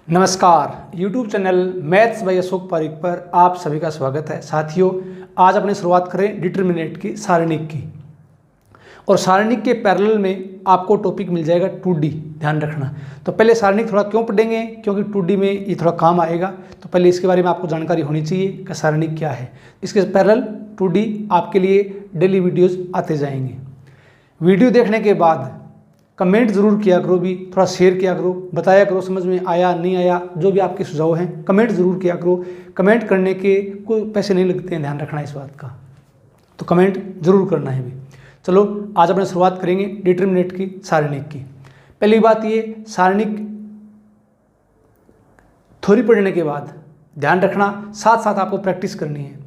नमस्कार, YouTube channel maths by Ashok Pareek पर आप सभी का स्वागत है। साथियों, आज अपनी शुरुआत करें डिटरमिनेंट की सारणिक की। और सारणिक के पैरेलल में आपको टॉपिक मिल जाएगा 2D, ध्यान रखना। तो पहले सारणिक थोड़ा क्यों पढ़ेंगे, क्योंकि 2D में ये थोड़ा काम आएगा। तो पहले इसके बारे में आपको जानकारी होनी चाहिए कि सारणिक क्या है। इसके पैरेलल 2D आपके लिए डेली वीडियोज़ आते जाएंगे। वीडियो देखने के बाद कमेंट ज़रूर किया करो, भी थोड़ा शेयर किया करो, बताया करो समझ में आया नहीं आया, जो भी आपके सुझाव हैं कमेंट ज़रूर किया करो। कमेंट करने के कोई पैसे नहीं लगते हैं, ध्यान रखना इस बात का। तो कमेंट ज़रूर करना है भी। चलो आज अपने शुरुआत करेंगे डिटरमिनेंट की सारणिक की। पहली बात ये, सारणिक थ्योरी पढ़ने के बाद ध्यान रखना साथ साथ आपको प्रैक्टिस करनी है।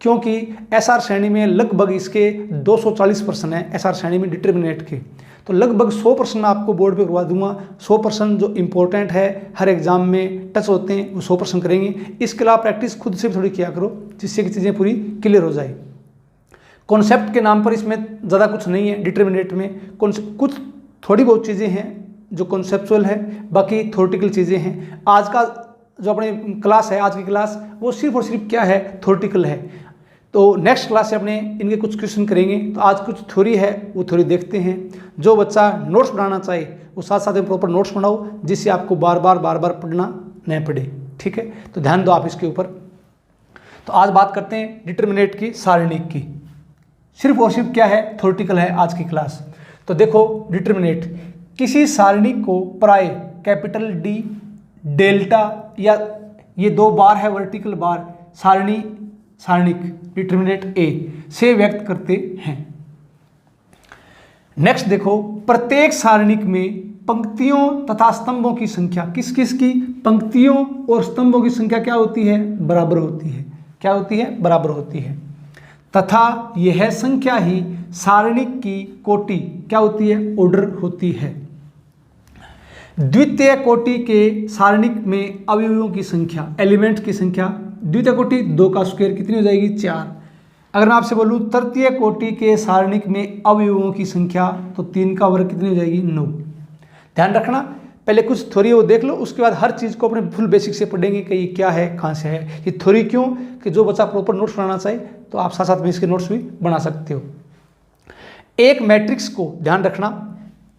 क्योंकि एसआर श्रेणी में लगभग इसके 240 प्रश्न है एसआर श्रेणी में डिटरमिनेंट के। तो लगभग 100 प्रश्न आपको बोर्ड पे करवा दूंगा। 100 प्रश्न जो इंपॉर्टेंट है, हर एग्जाम में टच होते हैं, वो 100 प्रश्न करेंगे। इसके अलावा प्रैक्टिस खुद से भी थोड़ी किया करो, जिससे कि चीज़ें पूरी क्लियर हो जाए। कॉन्सेप्ट के नाम पर इसमें ज़्यादा कुछ नहीं है डिटरमिनेंट में। कुछ थोड़ी बहुत चीज़ें हैं जो कॉन्सेप्चुअल है, बाकी थ्योरेटिकल चीज़ें हैं। आज का जो अपनी क्लास है, आज की क्लास, वो सिर्फ और सिर्फ क्या है, थ्योरेटिकल है। तो नेक्स्ट क्लास से अपने इनके कुछ क्वेश्चन करेंगे। तो आज कुछ थ्योरी है, वो थ्योरी देखते हैं। जो बच्चा नोट्स बनाना चाहे वो साथ साथ में प्रॉपर नोट्स बनाओ, जिससे आपको बार बार पढ़ना नहीं पड़े। ठीक है, तो ध्यान दो आप इसके ऊपर। तो आज बात करते हैं डिटरमिनेंट की सारणिक की। सिर्फ और सिर्फ क्या है, थ्योरेटिकल है आज की क्लास। तो देखो, डिटरमिनेंट किसी सारणिक को प्राय कैपिटल डी, डेल्टा या ये दो बार है वर्टिकल बार, सारणिक डिटरमिनेंट ए से व्यक्त करते हैं। नेक्स्ट देखो, प्रत्येक सारणिक में पंक्तियों तथा स्तंभों की संख्या किस किस की, पंक्तियों और स्तंभों की संख्या क्या होती है, बराबर होती है। क्या होती है, बराबर होती है। तथा यह संख्या ही सारणिक की कोटि क्या होती है, ऑर्डर होती है। द्वितीय कोटि के सारणिक में अवयवों की संख्या, एलिमेंट की संख्या, द्वितीय कोटि 2 का स्क्वायर कितनी हो जाएगी, 4। अगर मैं आपसे बोलूँ तृतीय कोटि के सारणिक में अवयवों की संख्या, तो 3 का वर्ग कितनी हो जाएगी, 9। ध्यान रखना, पहले कुछ थ्योरी वो देख लो, उसके बाद हर चीज़ को अपने फुल बेसिक से पढ़ेंगे कि ये क्या है, कहाँ से है। ये थ्योरी क्यों, कि जो बच्चा प्रॉपर नोट्स बनाना चाहे तो आप साथ साथ में इसके नोट्स भी बना सकते हो। एक मैट्रिक्स को, ध्यान रखना,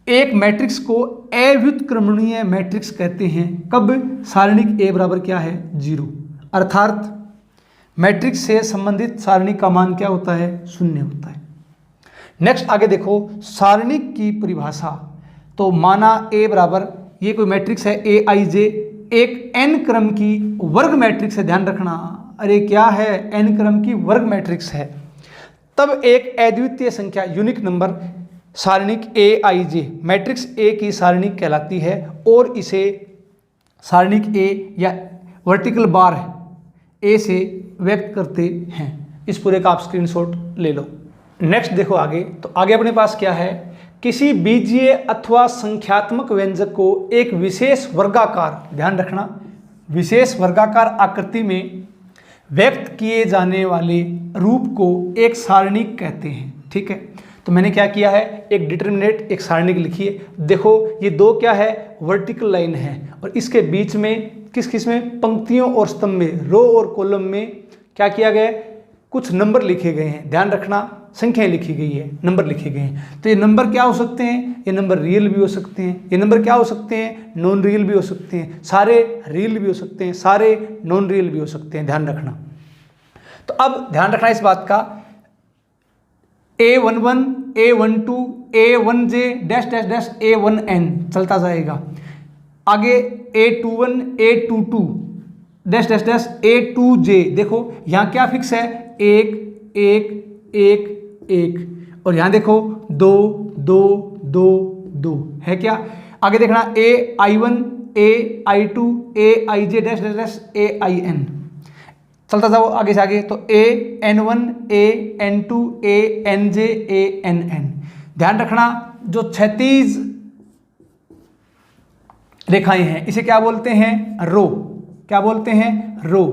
एक मैट्रिक्स को अव्युत्क्रमणीय मैट्रिक्स कहते हैं। कब, सारणिक ए बराबर क्या है, 0। अर्थात मैट्रिक्स से संबंधित सारणिक का मान क्या होता है, 0 होता है। नेक्स्ट आगे देखो, सारणिक की परिभाषा। तो माना ए बराबर, ये कोई मैट्रिक्स है ए आई जे, एक n क्रम की वर्ग मैट्रिक्स है। ध्यान रखना, अरे क्या है, n क्रम की वर्ग मैट्रिक्स है। तब एक अद्वितीय संख्या, यूनिक नंबर, सारणिक A I J matrix A की सारणिक कहलाती है। और इसे सारणिक ए या वर्टिकल बार ए से व्यक्त करते हैं। इस पूरे का आप स्क्रीनशॉट ले लो। नेक्स्ट देखो आगे, तो आगे अपने पास क्या है, किसी बीजीय अथवा संख्यात्मक व्यंजक को एक विशेष वर्गाकार, ध्यान रखना, विशेष वर्गाकार आकृति में व्यक्त किए जाने वाले रूप को एक सारणिक कहते हैं। ठीक है, तो मैंने क्या किया है, एक डिटरमिनेंट, एक सारणिक लिखी है। देखो ये दो क्या है, वर्टिकल लाइन है, और इसके बीच में किस में, पंक्तियों और स्तंभ में, रो और कॉलम में क्या किया गया है, कुछ नंबर लिखे गए हैं। ध्यान रखना, संख्याएं लिखी गई है, नंबर लिखे गए हैं। तो ये नंबर क्या हो सकते हैं, ये नंबर रियल भी हो सकते हैं, ये नंबर क्या हो सकते हैं, नॉन रियल भी हो सकते हैं, सारे रियल भी हो सकते हैं, सारे नॉन रियल भी हो सकते हैं। ध्यान रखना। तो अब ध्यान रखना इस बात का, A11, A12, A1J dash dash dash A1N चलता जाएगा। आगे A21, A22 dash dash dash A2J। देखो यहाँ क्या फिक्स है, 1 1 1 1, और यहाँ देखो 2 2 2 2 है क्या। आगे देखना AI1, AI2, AIJ dash dash dash AIN, चलता जाओ आगे से आगे। तो AN1, AN2, ANJ, ANN। ध्यान रखना, जो 36 रेखाएं हैं इसे क्या बोलते हैं, रो। क्या बोलते हैं, रो,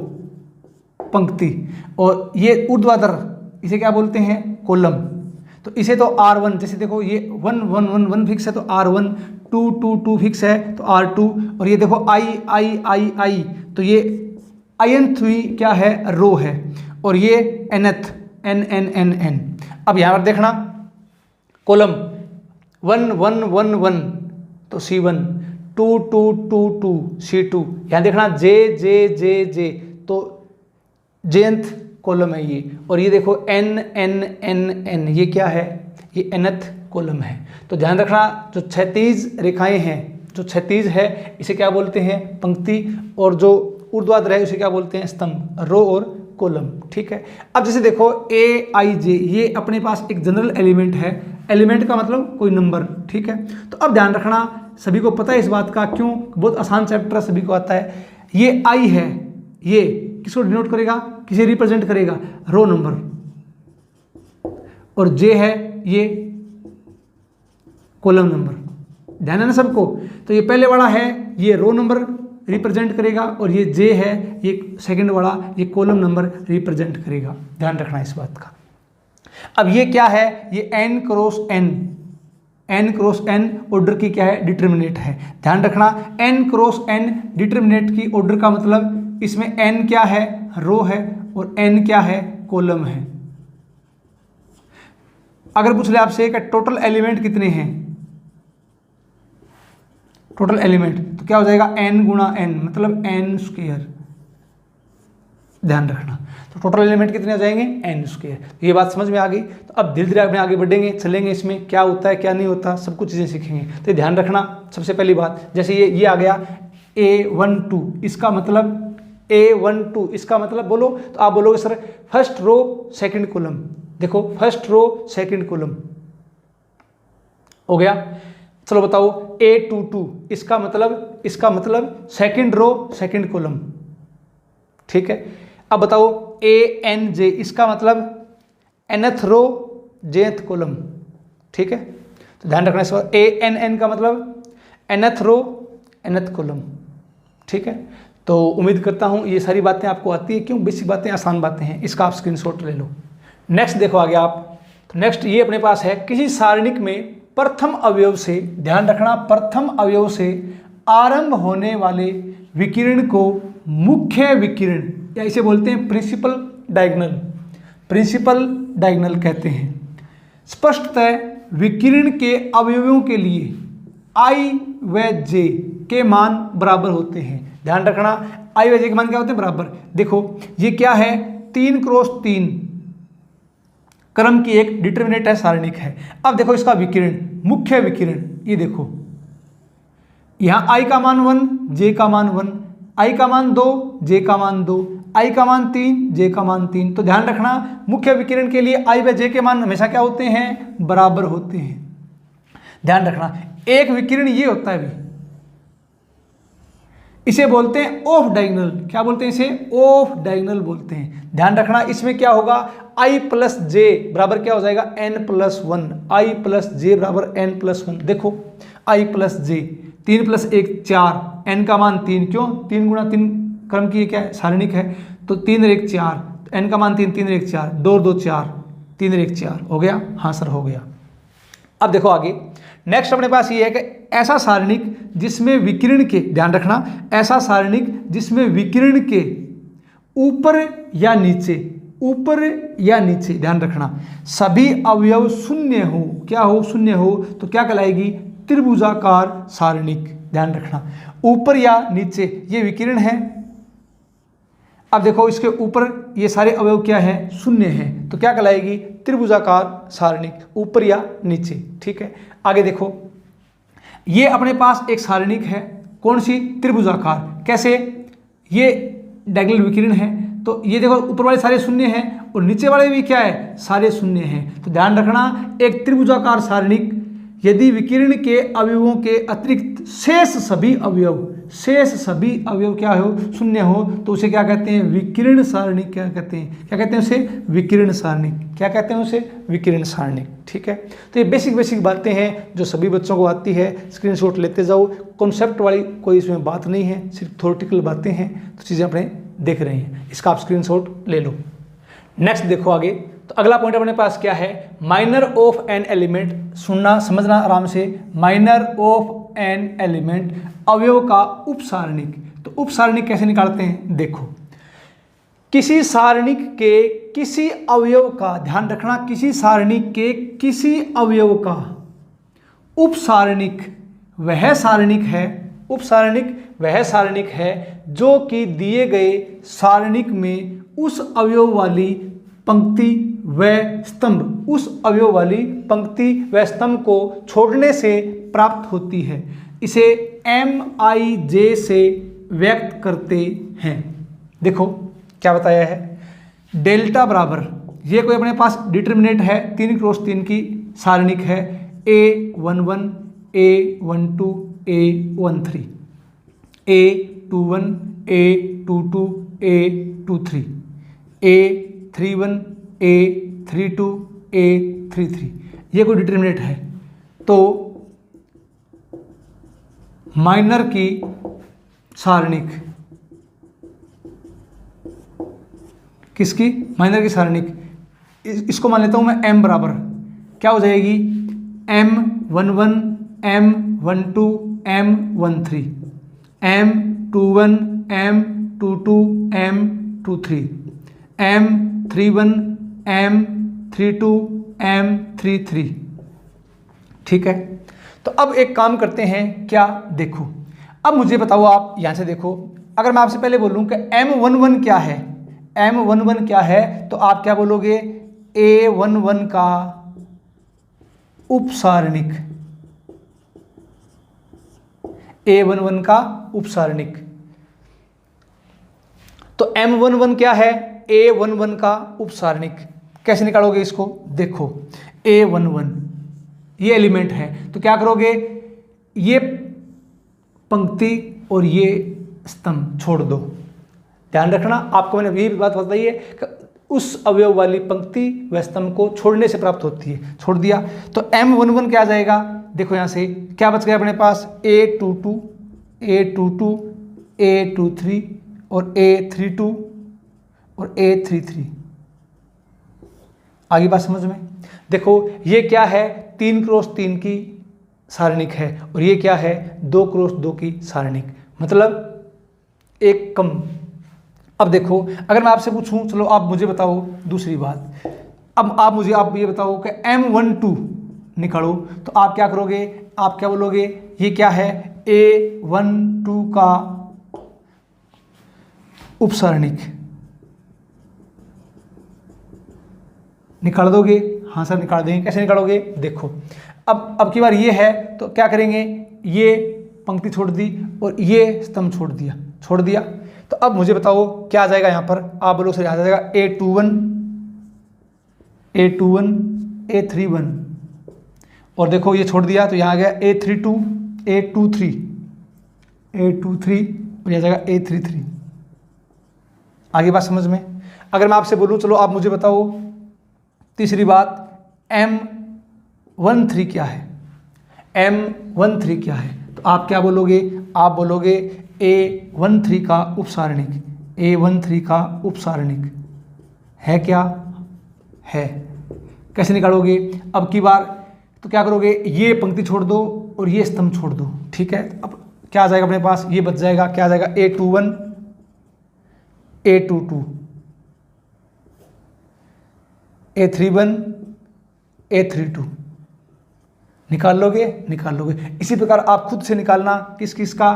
पंक्ति। और ये ऊर्ध्वाधर इसे क्या बोलते हैं, कॉलम। तो इसे तो R1, जैसे देखो ये 1 1 1 1 फिक्स है, तो R1 to to to fix है तो R2, और ये देखो आई आई आई आई, तो ये ith क्या है, रो है, और ये nth n n n n। अब यहाँ पर देखना कॉलम 1 1 1 1 तो C1, 2 2 2 2 C2, यहाँ देखना J J J J तो jth कॉलम है ये, और ये देखो n n n n ये क्या है, ये nth कॉलम है। तो ध्यान रखना जो क्षैतिज रेखाएं हैं, जो क्षैतिज है इसे क्या बोलते हैं, पंक्ति, और जो ऊर्ध्वाधर है उसे क्या बोलते हैं, स्तंभ, रो और कॉलम। ठीक है। अब जैसे देखो ए आई जे ये अपने पास एक जनरल एलिमेंट है, एलिमेंट का मतलब कोई नंबर। ठीक है। तो अब ध्यान रखना सभी को पता है इस बात का, क्यों, बहुत आसान चैप्टर सभी को आता है। ये आई है, ये किसको डिनोट करेगा, किसे रिप्रेजेंट करेगा, रो नंबर, और जे है ये कॉलम नंबर। ध्यान है ना सबको। तो ये पहले वाला है ये रो नंबर रिप्रेजेंट करेगा, और ये जे है ये सेकंड वाला ये कॉलम नंबर रिप्रेजेंट करेगा। ध्यान रखना इस बात का। अब ये क्या है, ये n क्रॉस n ऑर्डर की क्या है, डिटर्मिनेट है। ध्यान रखना n क्रॉस n डिटर्मिनेट की ऑर्डर का मतलब इसमें n क्या है, रो है, और n क्या है, कॉलम है। अगर पूछ ले आपसे कि टोटल एलिमेंट कितने हैं, टोटल एलिमेंट तो क्या हो जाएगा, n गुणा n मतलब n स्क्वायर। ध्यान रखना तो टोटल एलिमेंट कितने हो जाएंगे, n स्क्वायर। तो ये बात समझ में आ गई। तो अब धीरे धीरे अपने आगे बढ़ेंगे, चलेंगे, इसमें क्या होता है क्या नहीं होता सब कुछ चीज़ें सीखेंगे। तो ध्यान रखना सबसे पहली बात, जैसे ये आ गया A12, इसका मतलब A12 इसका मतलब बोलो, तो आप बोलोगे sir first row second column. देखो फर्स्ट रो सेकंड कॉलम हो गया। चलो बताओ A22 इसका मतलब सेकंड रो सेकंड कॉलम। ठीक है। अब बताओ ANJ इसका मतलब nth रो jth कॉलम। ठीक है। तो ध्यान रखना इस बार, ANN का मतलब nth रो nth कॉलम। ठीक है। तो उम्मीद करता हूँ ये सारी बातें आपको आती है, क्यों, बेसिक बातें आसान बातें हैं। इसका आप स्क्रीनशॉट ले लो। नेक्स्ट देखो आगे आप। तो नेक्स्ट ये अपने पास है, किसी सारणिक में प्रथम अवयव से, ध्यान रखना प्रथम अवयव से आरंभ होने वाले विकिरण को मुख्य विकिरण या इसे बोलते हैं प्रिंसिपल डायगोनल कहते हैं। स्पष्टतः विकिरण के अवयवों के लिए I व J के मान बराबर होते हैं। ध्यान रखना I व J के मान क्या होते हैं, बराबर। देखो ये क्या है, 3 क्रॉस 3 क्रम की एक डिटर्मिनेट है, सारणिक है। अब देखो इसका विकिरण, मुख्य विकिरण, ये देखो यहाँ I का मान 1, J का मान 1, I का मान 2, J का मान 2, I का मान 3, J का मान 3। तो ध्यान रखना मुख्य विकिरण के लिए I व J के मान हमेशा क्या होते हैं, बराबर होते हैं। ध्यान रखना एक विकिरण ये होता है भी, इसे बोलते हैं ऑफ डायगोनल। क्या बोलते हैं इसे, ऑफ डायगोनल बोलते हैं। ध्यान रखना इसमें क्या होगा, I प्लस J बराबर क्या हो जाएगा, n plus 1, I plus J बराबर n प्लस 1। देखो I plus J 3 plus 1 4, n का मान 3, क्यों 3 गुणा 3 क्रम की क्या है, सारणिक है। तो 3 और 1 4, n का मान 3, 3 और 1 4, 2 और 2 4, 3 और 1 4 हो गया। हाँ सर हो गया। अब देखो आगे नेक्स्ट अपने पास ये है कि ऐसा सारणिक जिसमें विकिरण के, ध्यान रखना ऐसा सारणिक जिसमें विकिरण के ऊपर या नीचे, ध्यान रखना सभी अवयव शून्य हो, क्या हो, शून्य हो, तो क्या कहलाएगी, त्रिभुजाकार सारणिक। ध्यान रखना ऊपर या नीचे ये विकिरण है। अब देखो इसके ऊपर ये सारे अवयव क्या है, शून्य है, तो क्या कहलाएगी, त्रिभुजाकार सारणिक, ऊपर या नीचे। ठीक है। आगे देखो ये अपने पास एक सारणिक है, कौन सी, त्रिभुजाकार। कैसे, ये डायगोनल विकिरण है, तो ये देखो ऊपर वाले सारे शून्य हैं और नीचे वाले भी क्या है, सारे शून्य हैं। तो ध्यान रखना एक त्रिभुजाकार सारणिक यदि विकिरण के अवयवों के अतिरिक्त शेष सभी अवयव क्या हो, शून्य हो, तो उसे क्या कहते हैं, विकिरण सारणिक। क्या कहते हैं उसे, विकिरण सारणिक। क्या कहते हैं उसे, विकिरण सारणिक। ठीक है। तो ये बेसिक बातें हैं जो सभी बच्चों को आती है, स्क्रीनशॉट लेते जाओ। कॉन्सेप्ट वाली कोई इसमें बात नहीं है, सिर्फ थ्योरेटिकल बातें हैं, तो चीज़ें अपने देख रहे हैं, इसका आप स्क्रीनशॉट ले लो। नेक्स्ट देखो आगे। तो अगला पॉइंट अपने पास क्या है, माइनर ऑफ एन एलिमेंट। सुनना समझना आराम से, माइनर ऑफ एन एलिमेंट, अवयव का उपसारणिक। तो उपसारणिक कैसे निकालते हैं, देखो किसी सारणिक के किसी अवयव का, ध्यान रखना, किसी सारणिक के किसी अवयव का उपसारणिक वह सारणिक है, उपसारणिक वह सारणिक है जो कि दिए गए सारणिक में उस अवयव वाली पंक्ति व स्तंभ, उस अवयव वाली पंक्ति व स्तंभ को छोड़ने से प्राप्त होती है। इसे MIJ से व्यक्त करते हैं। देखो क्या बताया है, डेल्टा बराबर, ये कोई अपने पास डिटर्मिनेंट है, 3x3 की सारणिक है, A11 A12 A13 A21 A22 A23 A31 A32 A33, ये कोई डिटर्मिनेंट है। तो माइनर की सारणिक, किसकी, माइनर की सारणिक, इसको मान लेता हूं मैं M बराबर, क्या हो जाएगी, M11 M12 M13 M21 M22 M23 M31 M32 M33। ठीक है, तो अब एक काम करते हैं, क्या, देखो अब मुझे बताओ, आप यहां से देखो, अगर मैं आपसे पहले बोलूं कि M11 क्या है, M11 क्या है, तो आप क्या बोलोगे, A11 का उपसारणिक, A11 का उपसारणिक। तो M11 क्या है, A11 का उपसारणिक। कैसे निकालोगे इसको, देखो A11 ये एलिमेंट है, तो क्या करोगे, ये पंक्ति और ये स्तंभ छोड़ दो। ध्यान रखना, आपको मैंने ये बात बताई है कि उस अवयव वाली पंक्ति व स्तंभ को छोड़ने से प्राप्त होती है, छोड़ दिया। तो M11 क्या आ जाएगा, देखो यहां से क्या बच गया अपने पास, A22 A22 A23 और A32 और A33। आगे बात समझ में, देखो ये क्या है, 3x3 की सारणिक है और ये क्या है, 2x2 की सारणिक, मतलब एक कम। अब देखो अगर मैं आपसे पूछूं, चलो आप मुझे बताओ दूसरी बात, अब आप ये बताओ कि M12 निकालो, तो आप क्या करोगे, आप क्या बोलोगे, ये क्या है, A12 का उपसारणिक, निकाल दोगे, हाँ सर निकाल देंगे। कैसे निकालोगे, देखो अब की बार ये है, तो क्या करेंगे, ये पंक्ति छोड़ दी और ये स्तंभ छोड़ दिया। तो अब मुझे बताओ क्या आ जाएगा यहाँ पर, आप बोलो सर आ जाएगा A21 A31 और देखो ये छोड़ दिया, तो यहाँ आ गया A32 A23 और यह जाएगा A33। आगे बात समझ में। अगर मैं आपसे बोलूँ, चलो आप मुझे बताओ तीसरी बात, M13 क्या है, M13 क्या है, तो आप क्या बोलोगे, आप बोलोगे A13 का उपसारणिक, A13 का उपसारणिक है, क्या है। कैसे निकालोगे, अब की बार तो क्या करोगे, ये पंक्ति छोड़ दो और ये स्तंभ छोड़ दो। ठीक है, अब क्या आ जाएगा अपने पास, ये बच जाएगा, क्या आ जाएगा, A21 A22 A31 A32। निकाल लोगे। इसी प्रकार आप खुद से निकालना, किस का,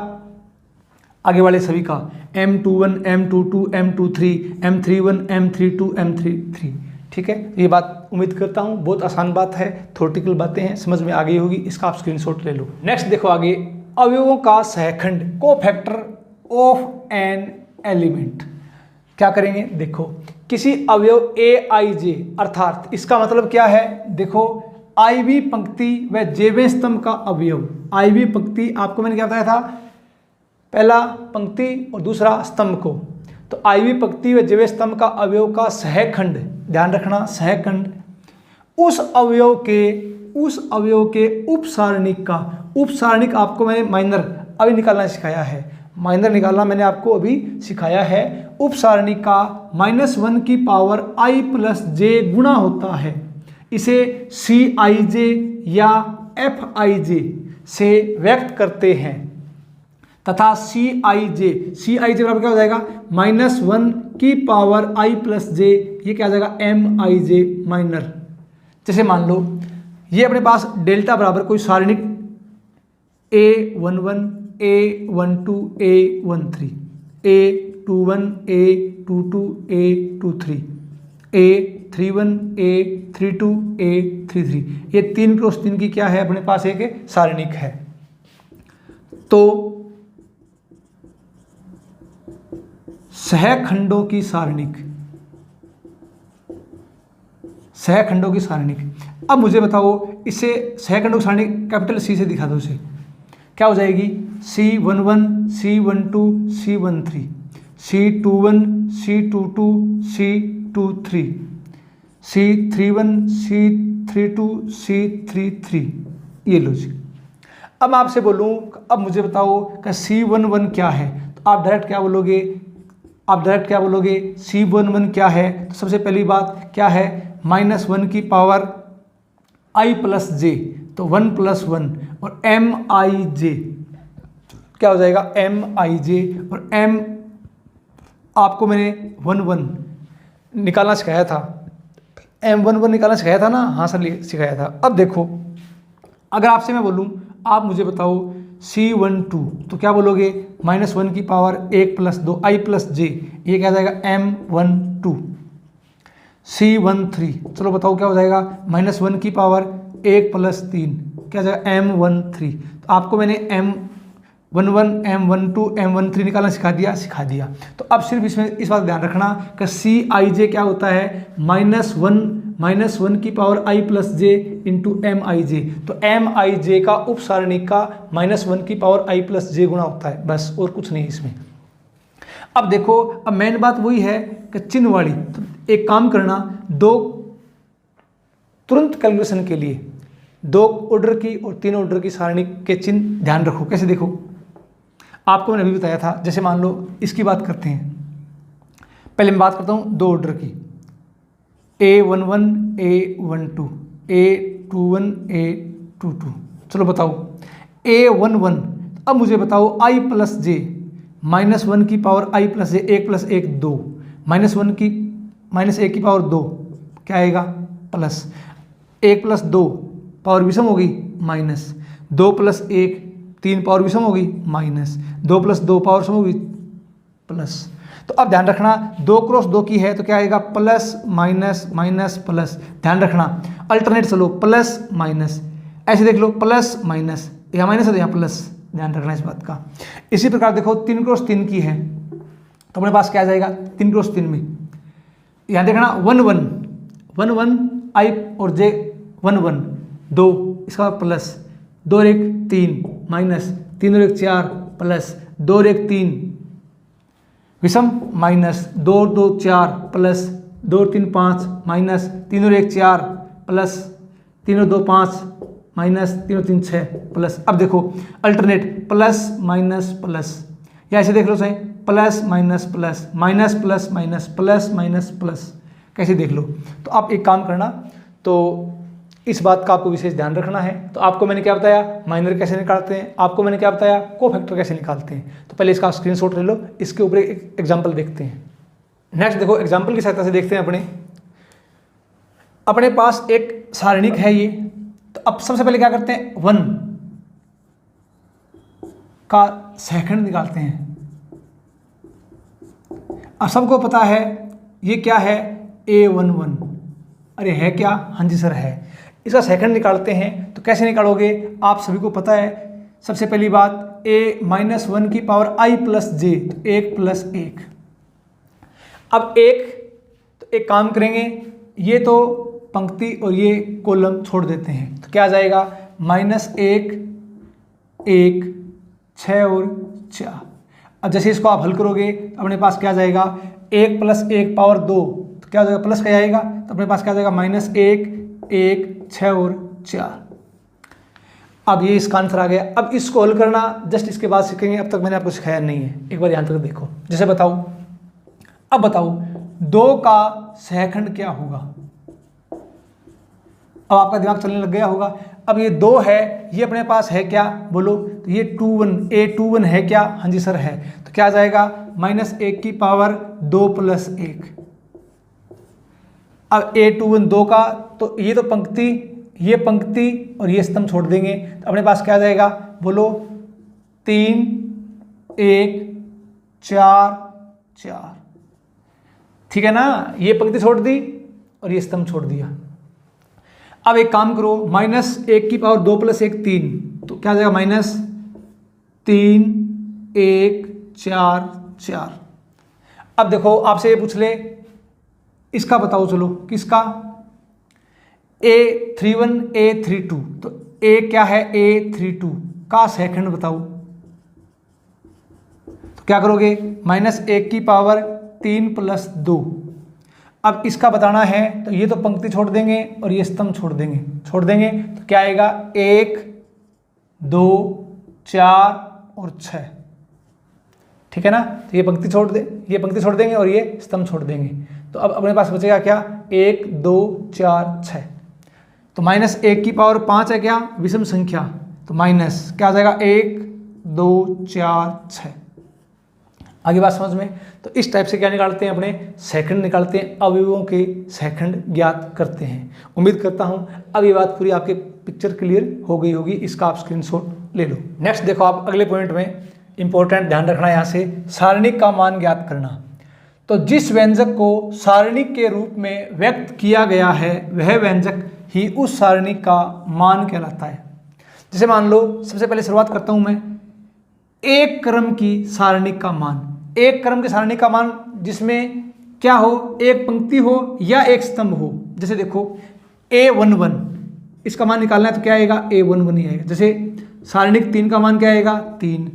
आगे वाले सभी का, M21 M22 M23 M31 M32 M33। ठीक है, ये बात उम्मीद करता हूँ बहुत आसान बात है, थ्योरेटिकल बातें हैं, समझ में आ गई होगी, इसका आप स्क्रीनशॉट ले लो। नेक्स्ट देखो आगे, अवयवों का सहखंड, कोफैक्टर ऑफ एन एलिमेंट। क्या करेंगे, देखो किसी अवयव AIJ, अर्थात इसका मतलब क्या है, देखो IV पंक्ति व जेवें स्तंभ का अवयव। IV पंक्ति आपको मैंने क्या बताया था, पहला पंक्ति और दूसरा स्तंभ को, तो IV पंक्ति व जेवें स्तंभ का अवयव का सहखंड, ध्यान रखना सहखंड, उस अवयव के उपसारणिक का, उपसारणिक आपको मैंने माइनर अभी निकालना सिखाया है, माइनर निकालना मैंने आपको अभी सिखाया है। उपसारणिक का -1 की पावर I + J गुणा होता है, इसे CIJ या FIJ से व्यक्त करते हैं तथा सी आई जे बराबर क्या हो जाएगा -1 की पावर i प्लस जे, ये क्या आ जाएगा एम आई जे माइनर। जैसे मान लो ये अपने पास डेल्टा बराबर कोई सारणिक A11 A12 A13 A21 A22 A23 A31 A32 A33, ये 3x3 की क्या है अपने पास एक सारणिक है। तो सहखंडों की सारणिक, सहखंडों की सारणिक। अब मुझे बताओ इसे सहखंडों की सारणिक कैपिटल सी से दिखा दो, इसे क्या हो जाएगी C11 C12 C13 C21 C22 C23 C31 C32 C33, ये लो जी। अब मैं आपसे बोलूँ, अब मुझे बताओ कि C11 क्या है, तो आप डायरेक्ट क्या बोलोगे, C11 क्या है। तो सबसे पहली बात क्या है -1 की पावर i प्लस जे, तो 1 + 1 और एम आई जे क्या हो जाएगा एम आई जे, और एम आपको मैंने 1 निकालना सिखाया था, M11 निकालना सिखाया था ना, हाँ सर सिखाया था। अब देखो अगर आपसे मैं बोलूँ आप मुझे बताओ C12, तो क्या बोलोगे -1 की पावर 1 + 2 i प्लस जे, ये क्या हो जाएगा M12। C13 चलो बताओ क्या हो जाएगा -1 की पावर 1 + 3 क्या हो जाएगा M13। तो आपको मैंने M11 M12 M13 निकालना सिखा दिया। तो अब सिर्फ इसमें इस बात ध्यान रखना कि Cij क्या होता है -1 की power i plus J into M I J. तो एम आई जे का उप सारणिक का -1 की पावर i प्लस जे गुणा होता है, बस और कुछ नहीं इसमें। अब देखो, अब मेन बात वही है कि चिन्ह वाली, तो एक काम करना, तुरंत कैलकुलेशन के लिए 2 ऑर्डर की और 3 ऑर्डर की सारणी के चिन्ह ध्यान रखो। कैसे देखो, आपको मैंने अभी बताया था। जैसे मान लो इसकी बात करते हैं, पहले मैं बात करता हूँ 2 ऑर्डर की, A11 A12 A21 A22। चलो बताओ A11, अब मुझे बताओ i प्लस जे -1 की पावर i प्लस जे 1 + 1 2 -1 की पावर 2 क्या आएगा प्लस 1 + 2 पावर विषम होगी माइनस 2 + 1 3 पावर विषम होगी माइनस 2 + 2 पावर सम होगी प्लस। तो अब ध्यान रखना 2 × 2 की है तो क्या आएगा प्लस माइनस माइनस प्लस। ध्यान रखना अल्टरनेट चलो प्लस माइनस, ऐसे देख लो प्लस माइनस, यहाँ माइनस है तो यहाँ प्लस, ध्यान रखना इस बात का। इसी प्रकार देखो 3 × 3 की है तो अपने पास क्या आ जाएगा 3 × 3 में, यहाँ देखना 1 1 1 1 i और j 1 1 2, इसका प्लस 2 और 1 3 माइनस 3 और 1 4 प्लस 2 और 1 3 विषम माइनस 2 और 2 4 प्लस 2 और 3 5 माइनस 3 और 1 4 प्लस 3 और 2 5 माइनस 3 और 3 6 प्लस। अब देखो अल्टरनेट प्लस माइनस प्लस, या ऐसे देख लो सही plus minus plus minus plus minus plus minus plus, कैसे देख लो। तो आप एक काम करना, तो इस बात का आपको विशेष ध्यान रखना है। तो आपको मैंने क्या बताया माइनर कैसे निकालते हैं, आपको मैंने क्या बताया कोफैक्टर कैसे निकालते हैं। तो पहले इसका स्क्रीनशॉट ले लो, इसके ऊपर एक एग्जाम्पल देखते हैं। नेक्स्ट देखो एग्जाम्पल की सहायता से देखते हैं। अपने पास एक सारणिक है ये, तो अब सबसे पहले क्या करते हैं 1 का सेकंड निकालते हैं। अब सबको पता है ये क्या है A11, अरे है क्या, हाँ जी सर है। इसका सेकंड निकालते हैं तो कैसे निकालोगे आप सभी को पता है। सबसे पहली बात -1 की पावर i प्लस जे, तो 1 + 1। अब तो एक काम करेंगे, ये तो पंक्ति और ये कॉलम छोड़ देते हैं, तो क्या आ जाएगा -1 1 6 और 4। अब जैसे इसको आप हल करोगे अपने पास क्या आ जाएगा 1 + 1 पावर 2, तो क्या हो जाएगा प्लस क्या आएगा, तो अपने पास क्या आ जाएगा -1 1 6 और 4। अब ये इसका आंसर आ गया। अब इसको हल करना जस्ट इसके बाद सीखेंगे, अब तक मैंने आपको सिखाया नहीं है, एक बार यहाँ तक देखो। जैसे बताओ, अब बताओ 2 का सहखंड क्या होगा। अब आपका दिमाग चलने लग गया होगा। अब ये 2 है, ये अपने पास है क्या बोलो, तो ये 21 a21 है क्या, हाँ जी सर है, तो क्या आ जाएगा -1 की पावर 2 + 1। अब a21 2 का, तो ये तो पंक्ति, ये पंक्ति और ये स्तंभ छोड़ देंगे, तो अपने पास क्या आ जाएगा बोलो 3 1 4 4, ठीक है ना, ये पंक्ति छोड़ दी और ये स्तंभ छोड़ दिया। अब एक काम करो, -1 की पावर 2 + 1 3, तो क्या आ जाएगा -3 1 4 4। अब देखो आपसे ये पूछ ले इसका बताओ, चलो किसका, a31 a32, तो a क्या है a32 का सेकंड बताओ, तो क्या करोगे -1 की पावर 3 + 2। अब इसका बताना है तो ये तो पंक्ति छोड़ देंगे और ये स्तंभ छोड़ देंगे, तो क्या आएगा 1 2 4 और 6, ठीक है ना, तो ये पंक्ति छोड़ देंगे और ये स्तंभ छोड़ देंगे, तो अब अपने पास बचेगा क्या 1 2 4 6, तो -1 की पावर 5 है क्या विषम संख्या, तो माइनस क्या आ जाएगा 1 2 4 6। आगे बात समझ में, तो इस टाइप से क्या निकालते हैं, अपने सेकंड निकालते हैं, अवयवों के सेकंड ज्ञात करते हैं। उम्मीद करता हूं अब ये बात पूरी आपके पिक्चर क्लियर हो गई होगी, इसका आप स्क्रीनशॉट ले लो। नेक्स्ट देखो आप अगले पॉइंट में इंपॉर्टेंट ध्यान रखना, यहाँ से सारणिक का मान ज्ञात करना। तो जिस व्यंजक को सारणिक के रूप में व्यक्त किया गया है वह व्यंजक ही उस सारणिक का मान कहलाता है। जैसे मान लो, सबसे पहले शुरुआत करता हूं मैं, एक क्रम की सारणिक का मान, एक क्रम के सारणी का मान जिसमें क्या हो, एक पंक्ति हो या एक स्तंभ हो। जैसे देखो a11, इसका मान निकालना है तो क्या आएगा a11 ही आएगा। जैसे सारणिक 3 का मान क्या आएगा 3,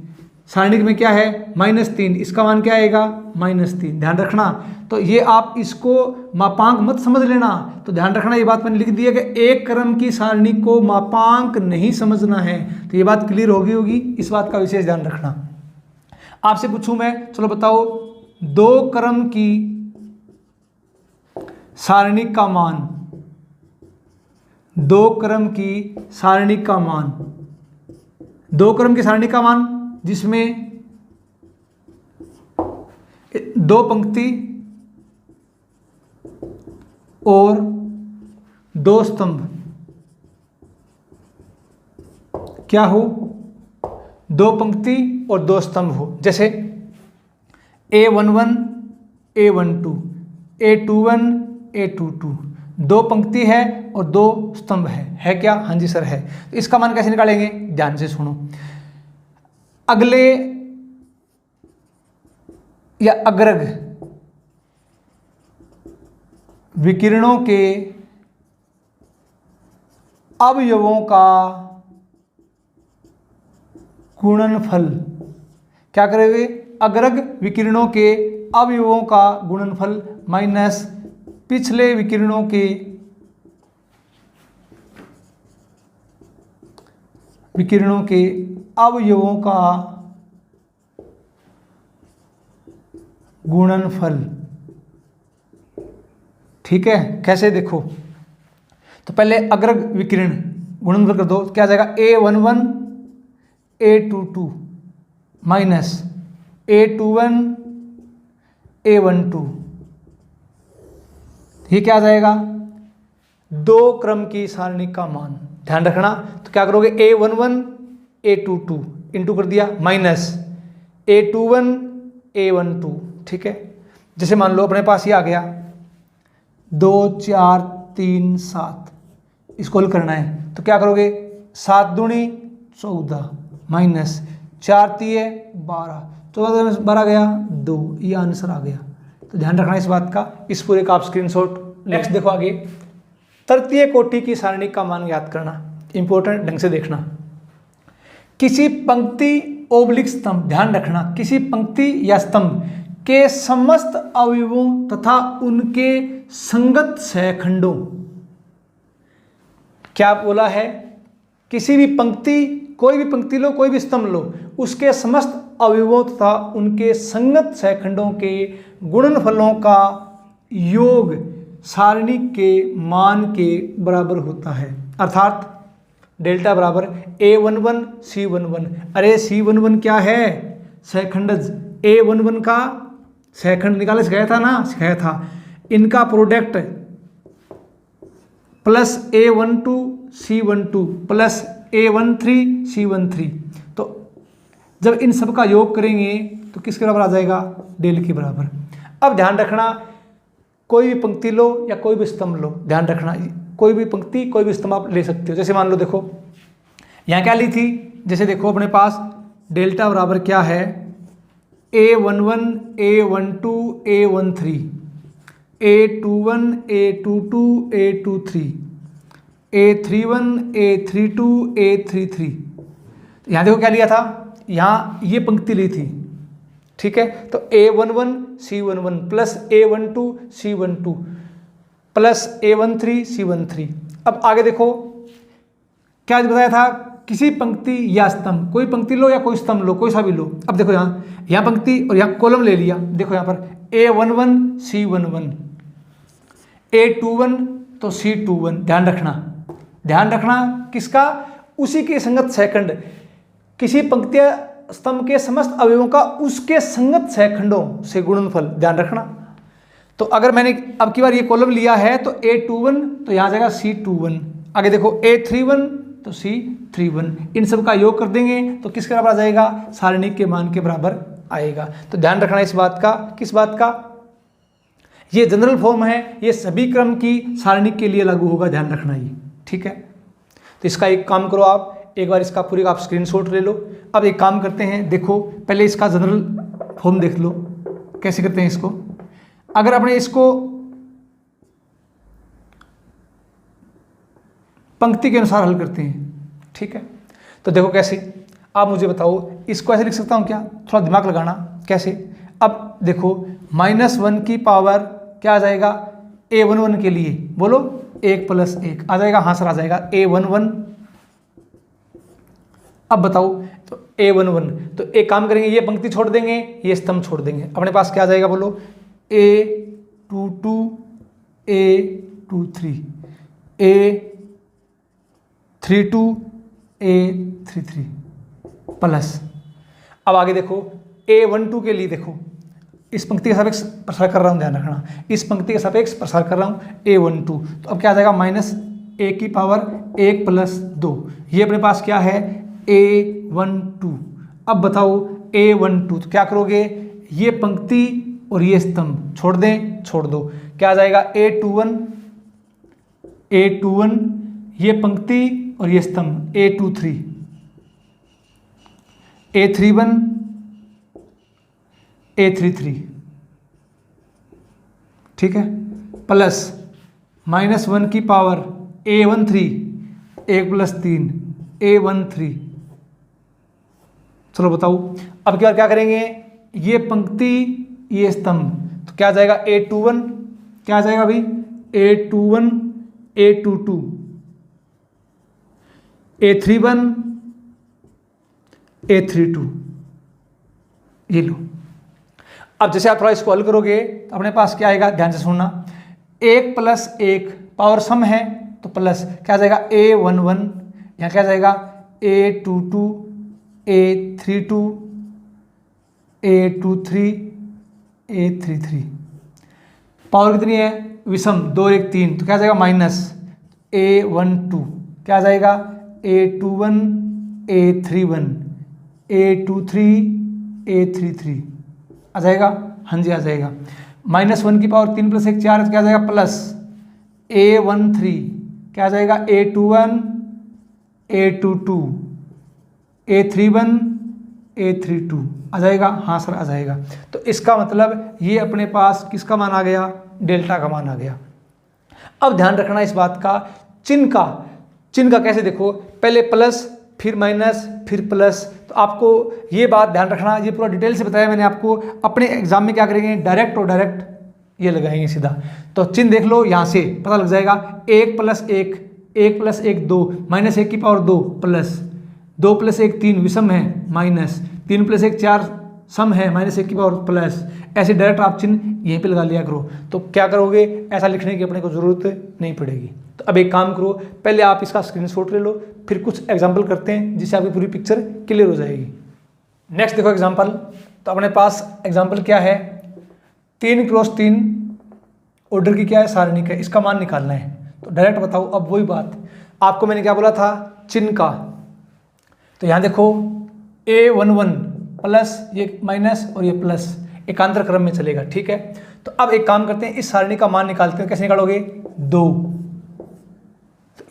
सारणिक में क्या है -3, इसका मान क्या आएगा -3। ध्यान रखना, तो ये आप इसको मापांक मत समझ लेना, तो ध्यान रखना ये बात मैंने लिख दी है कि एक क्रम की सारणी को मापांक नहीं समझना है, तो ये बात क्लियर होगी, इस बात का विशेष ध्यान रखना। आपसे पूछूं मैं, चलो बताओ 2 क्रम की सारणी का मान, 2 क्रम की सारणी का मान, 2 क्रम की सारणी का मान जिसमें 2 पंक्ति और 2 स्तंभ क्या हो, 2 पंक्ति और 2 स्तंभ हो। जैसे a11 a12 a21 a22, 2 पंक्ति है और 2 स्तंभ है क्या, हाँ जी सर है। तो इसका मान कैसे निकालेंगे, ध्यान से सुनो। अगले या अग्रग विकिरणों के अवयवों का गुणनफल, क्या करेंगे, अग्रग विकिरणों के अवयवों का गुणनफल माइनस पिछले विकिरणों के अवयवों का गुणनफल, ठीक है। कैसे देखो, तो पहले अग्रग विकिरण गुणनफल कर दो, क्या आ जाएगा a11 a22 minus a21 a12, ये क्या आ जाएगा 2 क्रम की सारणी का मान। ध्यान रखना, तो क्या करोगे a11 a22 इंटू कर दिया माइनस a21 a12, ठीक है। जैसे मान लो अपने पास ये आ गया 2 4 3 7, इसको हल करना है तो क्या करोगे 7 दूनी 14 माइनस 4 तिये 12, 14 में 12 गया 2, ये आंसर आ गया। तो ध्यान रखना इस बात का, इस पूरे का आप स्क्रीनशॉट। नेक्स्ट देखो आगे, तृतीय कोटि की सारणी का मान ज्ञात करना, इंपॉर्टेंट ढंग से देखना। किसी पंक्ति ओब्लिक स्तंभ, ध्यान रखना, किसी पंक्ति या स्तंभ के समस्त अवयवों तथा उनके संगत सहखंडों, क्या बोला है, किसी भी पंक्ति, कोई भी पंक्ति लो, कोई भी स्तंभ लो, उसके समस्त अवयवों तथा उनके संगत सहखंडों के गुणनफलों का योग सारणी के मान के बराबर होता है। अर्थात डेल्टा बराबर A11 C11। अरे C11 क्या है? सहखंडज। A11 का सहखंड निकाले सिखाया था ना, सिखाया था। इनका product plus A12 C12 plus A13 C13। तो जब इन सब का योग करेंगे तो किसके बराबर आ जाएगा? डेल के बराबर। अब ध्यान रखना, कोई भी पंक्ति लो या कोई भी स्तंभ लो, ध्यान रखना कोई भी पंक्ति कोई भी स्तंभ आप ले सकते हो। जैसे मान लो देखो यहाँ क्या ली थी, जैसे देखो अपने पास डेल्टा बराबर क्या है? A11 A12 A13 A21 A22 A23 A31 A32 A33। यहाँ देखो क्या लिया था, यहाँ ये पंक्ति ली थी, ठीक है। तो A11 C11 plus A12 C12 plus A13 C13। अब आगे देखो क्या बताया था, किसी पंक्ति या स्तंभ, कोई पंक्ति लो या कोई स्तंभ लो, कोई सा भी लो। अब देखो यहाँ पंक्ति और यहाँ कॉलम ले लिया। देखो यहाँ पर A11 C11 A21 तो C21। ध्यान रखना किसका? उसी के संगत सेकंड, किसी पंक्ति स्तंभ के समस्त अवयवों का उसके संगत सहखंडों से गुणनफल। ध्यान रखना। तो अगर मैंने अब की बार ये कॉलम लिया है तो A21 तो यहाँ जाएगा C21। आगे देखो A31 तो C31। इन सब का योग कर देंगे तो किसके बराबर आ जाएगा? सारणिक के मान के बराबर आएगा। तो ध्यान रखना इस बात का। किस बात का? ये जनरल फॉर्म है, ये सभी क्रम की सारणिक के लिए लागू होगा। ध्यान रखना ये, ठीक है। तो इसका एक काम करो, आप एक बार इसका पूरी आप स्क्रीनशॉट ले लो। अब एक काम करते हैं, देखो पहले इसका जनरल फॉर्म देख लो कैसे करते हैं इसको। अगर अपने इसको पंक्ति के अनुसार हल करते हैं, ठीक है, तो देखो कैसे। आप मुझे बताओ, इसको ऐसे लिख सकता हूं क्या? थोड़ा दिमाग लगाना कैसे। अब देखो -1 की पावर क्या आ जाएगा A11 के लिए? बोलो 1 + 1 आ जाएगा। हाँ सर आ जाएगा A11। अब बताओ तो A11, तो एक काम करेंगे, ये पंक्ति छोड़ देंगे, ये स्तंभ छोड़ देंगे। अपने पास क्या आ जाएगा? बोलो A22 A23 A32 A33 plus. अब आगे देखो A12 के लिए, देखो इस पंक्ति के सापेक्ष प्रसार कर रहा हूँ, ध्यान रखना, इस पंक्ति के सापेक्ष प्रसार कर रहा हूँ A12। तो अब क्या आ जाएगा? -1 की पावर 1 + 2। ये अपने पास क्या है? A12। अब बताओ A12 तो क्या करोगे? ये पंक्ति और ये स्तंभ छोड़ दें, छोड़ दो। क्या आ जाएगा? A21 ये पंक्ति और ये स्तंभ A23 A31 A33, ठीक है, प्लस -1 की पावर A13 1 + 3 A13। चलो बताओ अब क्या करेंगे? ये पंक्ति ये स्तंभ, तो क्या आ जाएगा? A21 क्या आ जाएगा भाई? A21 A22 A31 A32। ये लो। अब जैसे आप थोड़ा इसको हल करोगे तो अपने पास क्या आएगा? ध्यान से सुनना। 1 + 1 पावर सम है तो प्लस क्या आ जाएगा? A11। यहाँ क्या आ जाएगा? A22 A32 A23 A33। Power कितनी है? विषम 2 1 3, तो क्या आ जाएगा? -A12 क्या आ जाएगा? A21 A31 A23 A33 आ जाएगा। हाँ जी आ जाएगा। -1 की पावर 3 + 1 4, क्या आ जाएगा? प्लस A13 क्या आ जाएगा? A21 A22 A31 A32 आ जाएगा। हाँ सर आ जाएगा। तो इसका मतलब ये अपने पास किसका मान आ गया? डेल्टा का मान आ गया। अब ध्यान रखना इस बात का, चिन्ह का कैसे देखो, पहले प्लस फिर माइनस फिर प्लस। तो आपको ये बात ध्यान रखना, ये पूरा डिटेल से बताया मैंने आपको। अपने एग्जाम में क्या करेंगे? डायरेक्ट और डायरेक्ट ये लगाएंगे सीधा। तो चिन्ह देख लो, यहाँ से पता लग जाएगा। 1 + 1 1 + 1 2 -1 की पावर 2 प्लस 2 + 1 3 विषम है माइनस 3 + 1 4 सम है -1 की पावर प्लस। ऐसे डायरेक्ट आप चिन्ह यहीं पे लगा लिया करो। तो क्या करोगे? ऐसा लिखने की अपने को जरूरत नहीं पड़ेगी। तो अब एक काम करो, पहले आप इसका स्क्रीनशॉट ले लो, फिर कुछ एग्जाम्पल करते हैं जिससे आपकी पूरी पिक्चर क्लियर हो जाएगी। नेक्स्ट देखो एग्जाम्पल। तो अपने पास एग्जाम्पल क्या है, 3x3 ऑर्डर की क्या है, सारणिक है, इसका मान निकालना है। तो डायरेक्ट बताओ। अब वही बात आपको मैंने क्या बोला था, चिन्ह का। तो यहाँ देखो A11 प्लस, ये माइनस और ये प्लस, एकांतर क्रम में चलेगा, ठीक है। तो अब एक काम करते हैं, इस सारणी का मान निकालते हैं। कैसे निकालोगे, 2,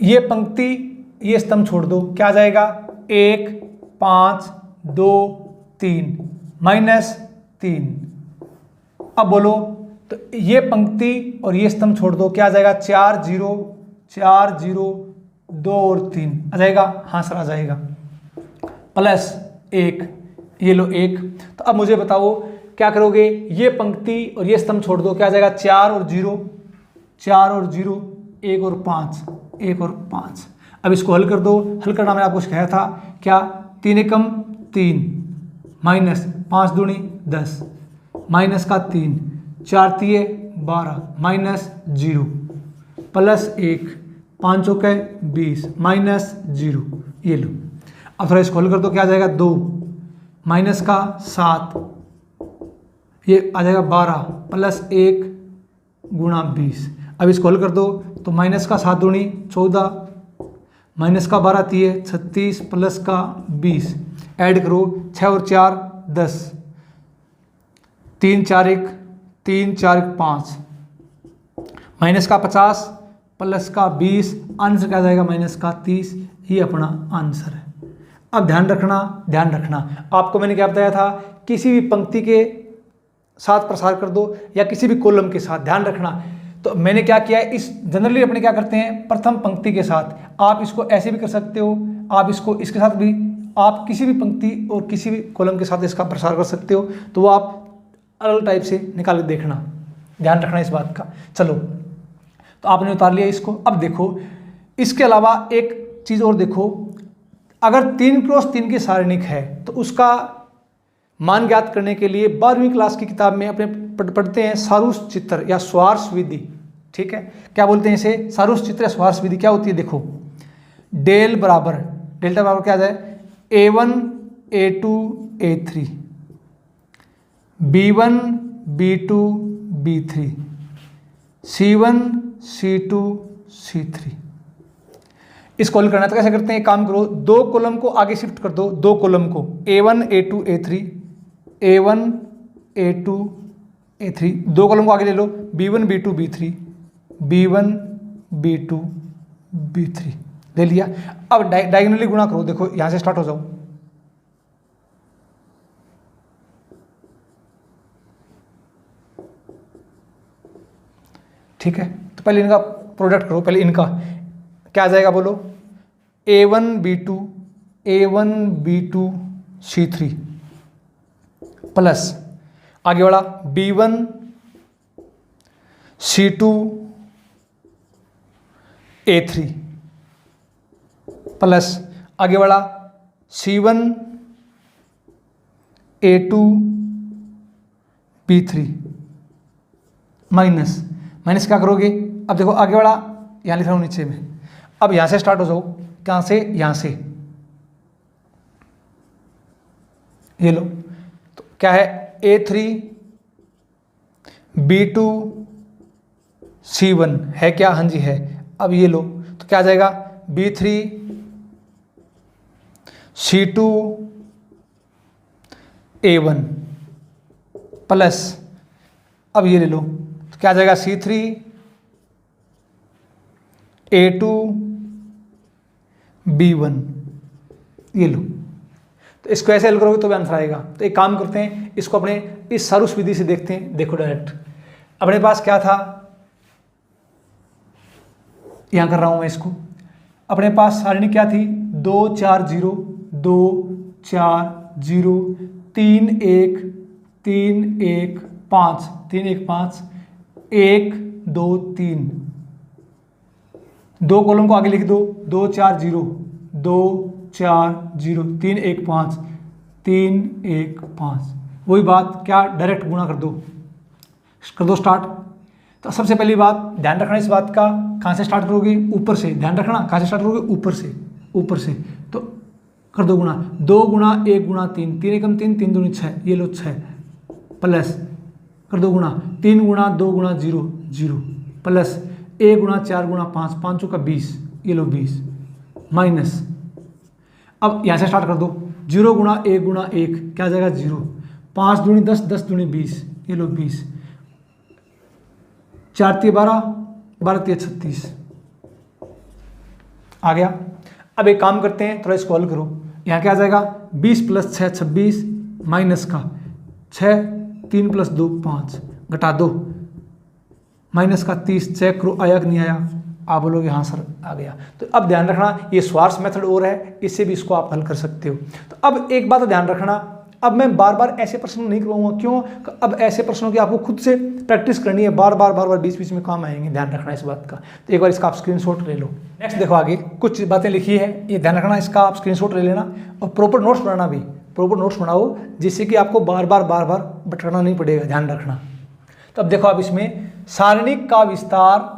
ये पंक्ति ये स्तंभ छोड़ दो, क्या आ जाएगा, 1 5 2 3 -3। अब बोलो, तो ये पंक्ति और ये स्तंभ छोड़ दो, क्या आ जाएगा, 4 0 4 0 2 और 3 आ जाएगा। हाँ सर आ जाएगा। प्लस 1, ये लो 1। तो अब मुझे बताओ क्या करोगे, ये पंक्ति और ये स्तंभ छोड़ दो, क्या आ जाएगा, 4 और 0 4 और 0 1 और 5 1 और 5। अब इसको हल कर दो। हल करना मैंने आपको सिखाया था, क्या, 3 एकम 3 माइनस 5 दूनी 10 माइनस का 3 4 तिये 12 -0 प्लस 1 5 चौके 20 -0। ये लो। अब थोड़ा इसको हल कर दो, क्या आ जाएगा, 2 माइनस का 7, ये आ जाएगा 12 प्लस 1 गुणा 20। अब इसको हल कर दो, तो माइनस का 7 दूनी 14 माइनस का 12 तिये 36 प्लस का 20, ऐड करो 6 और 4 10 3 4 1 3 4 1 5 माइनस का 50 प्लस का 20, आंसर क्या जाएगा, माइनस का 30। ये अपना आंसर है। अब ध्यान रखना आपको मैंने क्या बताया था, किसी भी पंक्ति के साथ प्रसार कर दो या किसी भी कॉलम के साथ, ध्यान रखना। तो मैंने क्या किया है, इस जनरली अपने क्या करते हैं, प्रथम पंक्ति के साथ। आप इसको ऐसे भी कर सकते हो, आप इसको इसके साथ भी, आप किसी भी पंक्ति और किसी भी कॉलम के साथ इसका प्रसार कर सकते हो। तो वो आप अलग टाइप से निकाल के देखना, ध्यान रखना इस बात का। चलो, तो आपने उतार लिया इसको। अब देखो, इसके अलावा एक चीज़ और देखो, अगर 3x3 की सारणिक है तो उसका मान ज्ञात करने के लिए 12वीं क्लास की किताब में अपने पढ़ते हैं सारूष चित्र या स्वार्श विधि, ठीक है। क्या बोलते हैं इसे, सारूष चित्र या स्वार्श विधि। क्या होती है, देखो, डेल्टा बराबर क्या आ जाए, A1 A2 A3 B1 B2 B3 C1 C2 C3। इसको हल करना है तो कैसे करते हैं, काम करो, 2 कॉलम को आगे शिफ्ट कर दो, 2 कॉलम को, A1 A2 A3 A1 A2 A3, 2 column को आगे ले लो, B1 B2 B3 B1 B2 B3 ले लिया। अब डायगोनली गुणा करो, देखो यहां से स्टार्ट हो जाओ, ठीक है। तो पहले इनका प्रोडक्ट करो, पहले इनका क्या आ जाएगा, बोलो, A1 B2 C3 प्लस आगे वाला B1 C2 A3 प्लस आगे वाला C1 A2 B3 माइनस क्या करोगे, अब देखो आगे वाला यहाँ लिख रहा हूँ नीचे में। अब यहां से स्टार्ट हो जाओ, कहां से, यहां से, ये लो। तो क्या है, A3 B2 C1 है क्या, हाँ जी है। अब ये लो, तो क्या आ जाएगा, B3 C2 A1 प्लस, अब ये ले लो, तो क्या आ जाएगा, C3 A2 B1, ये लो। तो इसको ऐसे हल करोगे तो भी आंसर आएगा। तो एक काम करते हैं, इसको अपने इस सारूष विधि से देखते हैं। देखो डायरेक्ट अपने पास क्या था, यहां कर रहा हूं मैं इसको। अपने पास सारणी क्या थी, 2 4 0 2 4 0 3 1 3 1 5 3 1 5 1 2 3, 2 कॉलम को आगे लिख दो, 2 4 0 2 4 0 3 1 5 3 1 5। वही बात, क्या, डायरेक्ट गुणा कर दो स्टार्ट। तो सबसे पहली बात ध्यान रखना इस बात का, कहाँ से स्टार्ट करोगे, ऊपर से। ध्यान रखना कहाँ से स्टार्ट करोगे, ऊपर से। ऊपर से, तो कर दो गुणा, 2 गुणा 1 गुणा 3, 3 एकम 3, 3 दूनी 6, ये लो 6 प्लस कर दो गुणा 3 गुणा 2 गुणा 0 0 प्लस 1 गुणा 4 गुणा 5, 5 का 20, ये लो 20 माइनस, अब यहाँ से स्टार्ट कर दो, 0 गुणा 1 गुणा 1 क्या जाएगा 0, 5 दूनी 10, 10 दूनी 20, ये लो 20, 4 3 12, 12 3 36 आ गया। अब एक काम करते हैं, थोड़ा इसको हल करो, यहाँ क्या आ जाएगा 20 प्लस 6 26 माइनस का 6 3 प्लस 2 5 घटा 2 माइनस का 30, चेक करो आया कि नहीं आया, आप बोलोगे हाँ सर आ गया। तो अब ध्यान रखना ये स्वार्स मेथड और है, इससे भी इसको आप हल कर सकते हो। तो अब एक बात ध्यान रखना, अब मैं बार बार ऐसे प्रश्न नहीं करवाऊंगा, क्यों, अब ऐसे प्रश्नों की आपको खुद से प्रैक्टिस करनी है, बार बार बीच बीच में काम आएंगे, ध्यान रखना इस बात का। तो एक बार इसका आप स्क्रीनशॉट ले लो। नेक्स्ट देखो आगे कुछ बातें लिखी है, ये ध्यान रखना, इसका आप स्क्रीनशॉट ले लेना और प्रॉपर नोट्स बनाना भी, प्रॉपर नोट्स बनाओ जिससे कि आपको बार बार भटकना नहीं पड़ेगा, ध्यान रखना। तो अब देखो आप इसमें सारणिक का विस्तार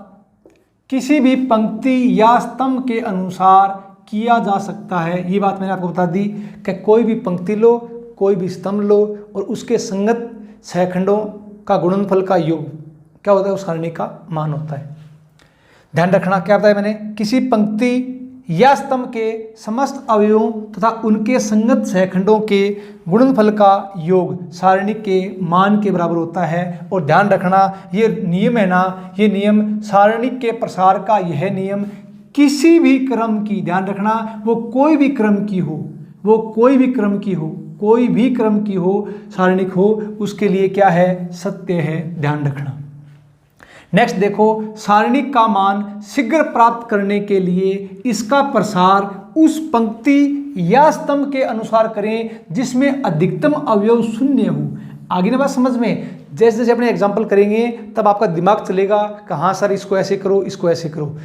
किसी भी पंक्ति या स्तंभ के अनुसार किया जा सकता है। ये बात मैंने आपको बता दी कि कोई भी पंक्ति लो, कोई भी स्तंभ लो और उसके संगत छहखंडों का गुणनफल का योग क्या होता है, उस सारणी का मान होता है। ध्यान रखना क्या बताया मैंने, किसी पंक्ति या स्तंभ के समस्त अवयवों तथा उनके संगत छहखंडों के गुणनफल का योग सारणी के मान के बराबर होता है। और ध्यान रखना ये नियम है ना, ये नियम सारणी के प्रसार का, यह नियम किसी भी क्रम की, ध्यान रखना वो कोई भी क्रम की हो, वो कोई भी क्रम की हो, कोई भी क्रम की हो, सारणिक हो, उसके लिए क्या है, सत्य है, ध्यान रखना। नेक्स्ट देखो, सारणिक का मान शीघ्र प्राप्त करने के लिए इसका प्रसार उस पंक्ति या स्तंभ के अनुसार करें जिसमें अधिकतम अवयव शून्य हो। आगे ना बात समझ में, जैसे जैसे अपने एग्जाम्पल करेंगे तब आपका दिमाग चलेगा कि हाँ सर इसको ऐसे करो, इसको ऐसे करो।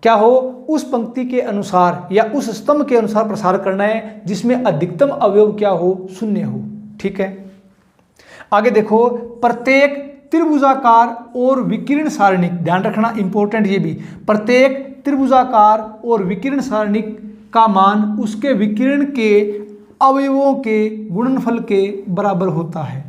क्या हो, उस पंक्ति के अनुसार या उस स्तंभ के अनुसार प्रसार करना है जिसमें अधिकतम अवयव क्या हो, शून्य हो। ठीक है, आगे देखो, प्रत्येक त्रिभुजाकार और विकीर्ण सारणिक, ध्यान रखना इंपॉर्टेंट ये भी, प्रत्येक त्रिभुजाकार और विकीर्ण सारणिक का मान उसके विकीर्ण के अवयवों के गुणनफल के बराबर होता है।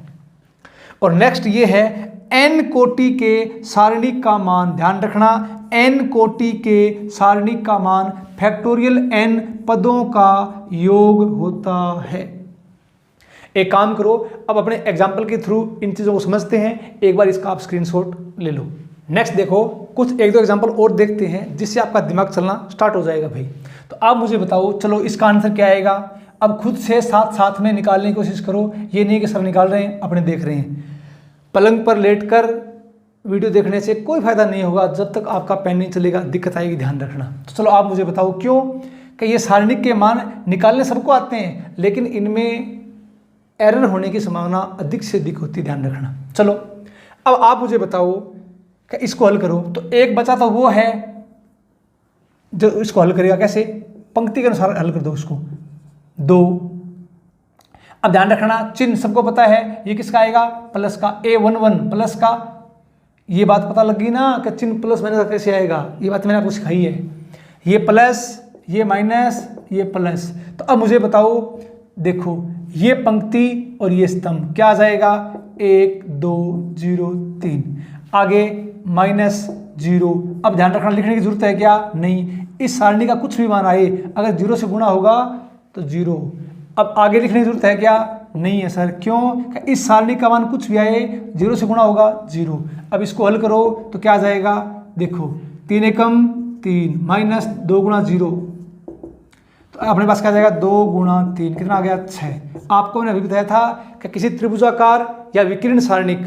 और नेक्स्ट ये है n कोटि के सारणिक का मान, ध्यान रखना n कोटि के सारणिक का मान फैक्टोरियल n पदों का योग होता है। एक काम करो, अब अपने एग्जाम्पल के थ्रू इन चीज़ों को समझते हैं, एक बार इसका आप स्क्रीनशॉट ले लो। नेक्स्ट देखो, कुछ एक दो एग्जाम्पल और देखते हैं जिससे आपका दिमाग चलना स्टार्ट हो जाएगा भाई। तो आप मुझे बताओ, चलो इसका आंसर क्या आएगा, अब खुद से साथ साथ में निकालने की कोशिश करो, ये नहीं कि सर निकाल रहे हैं अपने देख रहे हैं। पलंग पर लेटकर वीडियो देखने से कोई फायदा नहीं होगा जब तक आपका पेन नहीं चलेगा, दिक्कत आएगी, ध्यान रखना। तो चलो आप मुझे बताओ, क्यों कि ये सारणिक के मान निकालने सबको आते हैं लेकिन इनमें एरर होने की संभावना अधिक से अधिक होती है, ध्यान रखना। चलो अब आप मुझे बताओ कि इसको हल करो। तो एक बचा तो वो है जो इसको हल करेगा, कैसे, पंक्ति के अनुसार हल कर दो उसको, 2। अब ध्यान रखना चिन्ह सबको पता है, ये किसका आएगा, प्लस का, A11 प्लस का, ये बात पता लगी ना कि चिन्ह प्लस माइनस कैसे आएगा, ये बात मैंने आपको सिखाई है। ये प्लस, ये माइनस, ये प्लस। तो अब मुझे बताओ, देखो ये पंक्ति और ये स्तंभ क्या आ जाएगा, 1 2 0 3, आगे -0। अब ध्यान रखना लिखने की जरूरत है क्या, नहीं, इस सारणी का कुछ भी मान आए अगर 0 से गुणा होगा तो 0। अब आगे लिखने की जरूरत है क्या, नहीं है सर, क्यों, इस सारणी का मान कुछ भी आए 0 से गुणा होगा 0। अब इसको हल करो तो क्या आ जाएगा, देखो 3 एकम 3 माइनस 2 गुणा 0, तो अपने पास क्या आ जाएगा, 2 गुणा 3 कितना आ गया, 6। आपको मैंने अभी बताया था कि किसी त्रिभुजाकार या विकीर्ण सारणिक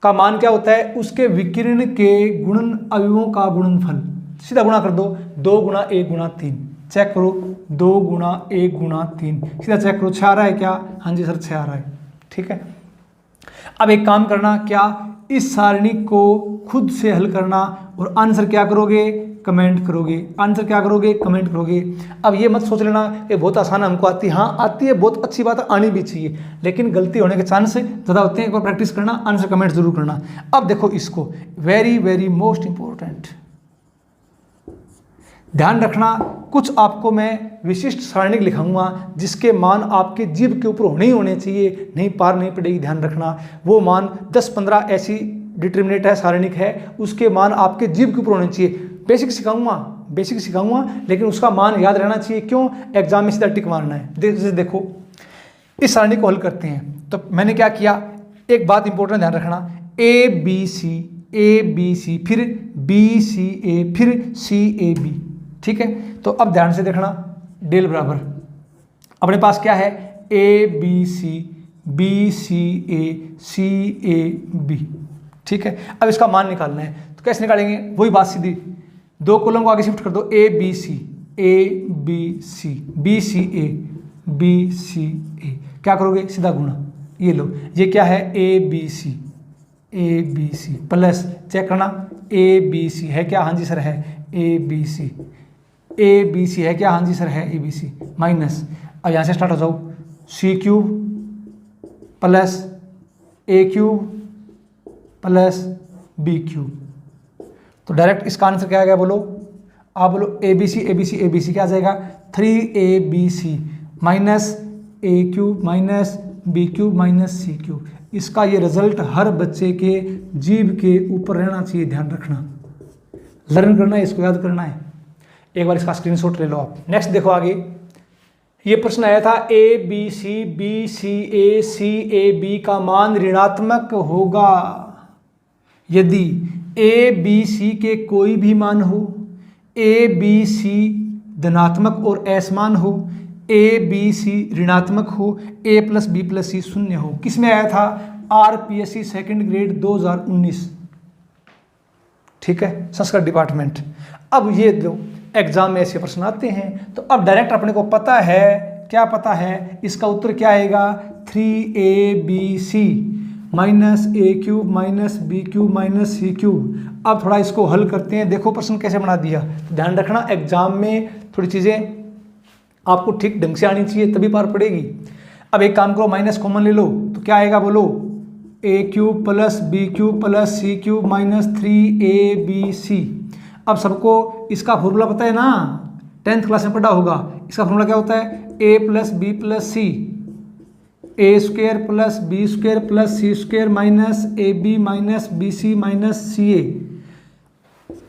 का मान क्या होता है, उसके विकीर्ण के गुणन अवयवों का गुणनफल, सीधा गुणा कर दो, 2 गुणा 1 गुणा 3, चेक करो, 2 गुणा 1 गुणा 3, सीधा चेक करो, 6 आ रहा है क्या, हाँ जी सर 6 आ रहा है। ठीक है, अब एक काम करना, क्या, इस सारणी को खुद से हल करना और आंसर क्या करोगे, कमेंट करोगे, आंसर क्या करोगे, कमेंट करोगे। अब ये मत सोच लेना कि बहुत आसान हमको आती है, हाँ आती है, बहुत अच्छी बात है, आनी भी चाहिए, लेकिन गलती होने के चांस ज़्यादा होते हैं। एक बार प्रैक्टिस करना, आंसर कमेंट जरूर करना। अब देखो इसको, वेरी वेरी मोस्ट इंपॉर्टेंट, ध्यान रखना, कुछ आपको मैं विशिष्ट सारणिक लिखाऊंगा जिसके मान आपके जीभ के ऊपर होने ही होने चाहिए, नहीं पार नहीं पड़ेगी। ध्यान रखना, वो मान 10-15 ऐसी डिटर्मिनेट है, सारणिक है, उसके मान आपके जीभ के ऊपर होने चाहिए। बेसिक सिखाऊंगा लेकिन उसका मान याद रहना चाहिए। क्यों? एग्जाम में सीधा टिक मारना है। जैसे देखो, इस सारणी को हल करते हैं तो मैंने क्या किया, एक बात इंपॉर्टेंट ध्यान रखना, ए बी सी फिर बी सी ए फिर सी ए बी। ठीक है, तो अब ध्यान से देखना, डेल बराबर अपने पास क्या है, A B C A B. ठीक है, अब इसका मान निकालना है तो कैसे निकालेंगे, वही बात सीधी, दो कॉलम को आगे शिफ्ट कर दो, ए बी सी बी सी ए, क्या करोगे, सीधा गुणा, ये लो, ये क्या है, A B C plus, check करना, ए बी सी है क्या, हाँ जी सर है, ए बी सी है क्या, हाँ जी सर है, ए बी सी, माइनस, अब यहाँ से स्टार्ट हो जाओ, सी क्यूब प्लस ए क्यूब प्लस बी क्यूब। तो डायरेक्ट इसका आंसर क्या आ गया, बोलो आप, बोलो ए बी सी क्या आ जाएगा, 3ABC minus A cube minus B cube minus C cube. इसका ये रिजल्ट हर बच्चे के जीभ के ऊपर रहना चाहिए, ध्यान रखना, लर्न करना है, इसको याद करना है। एक बार इसका स्क्रीनशॉट ले लो आप। नेक्स्ट देखो आगे, ये प्रश्न आया था, ए बी सी ए बी का मान ऋणात्मक होगा यदि ए बी सी के कोई भी मान हो, ए बी सी धनात्मक और असमान हो, ए बी सी ऋणात्मक हो, ए प्लस बी प्लस सी शून्य हो। किसमें आया था, RPSC सेकंड ग्रेड 2019। ठीक है, संस्कृत डिपार्टमेंट। अब ये दो एग्जाम में ऐसे प्रश्न आते हैं, तो अब डायरेक्ट अपने को पता है, क्या पता है, इसका उत्तर क्या आएगा, 3ABC minus A cube minus B cube minus C cube. अब थोड़ा इसको हल करते हैं, देखो प्रश्न कैसे बना दिया। तो ध्यान रखना, एग्जाम में थोड़ी चीज़ें आपको ठीक ढंग से आनी चाहिए, तभी पार पड़ेगी। अब एक काम करो, माइनस कॉमन ले लो, तो क्या आएगा, बोलो, A cube plus B cube plus C cube minus 3ABC। अब सबको इसका फॉर्मूला पता है ना, 10th क्लास में पढ़ा होगा। इसका फॉर्मूला क्या होता है, A plus B plus C, A square plus B square plus C square minus A B minus B C minus C A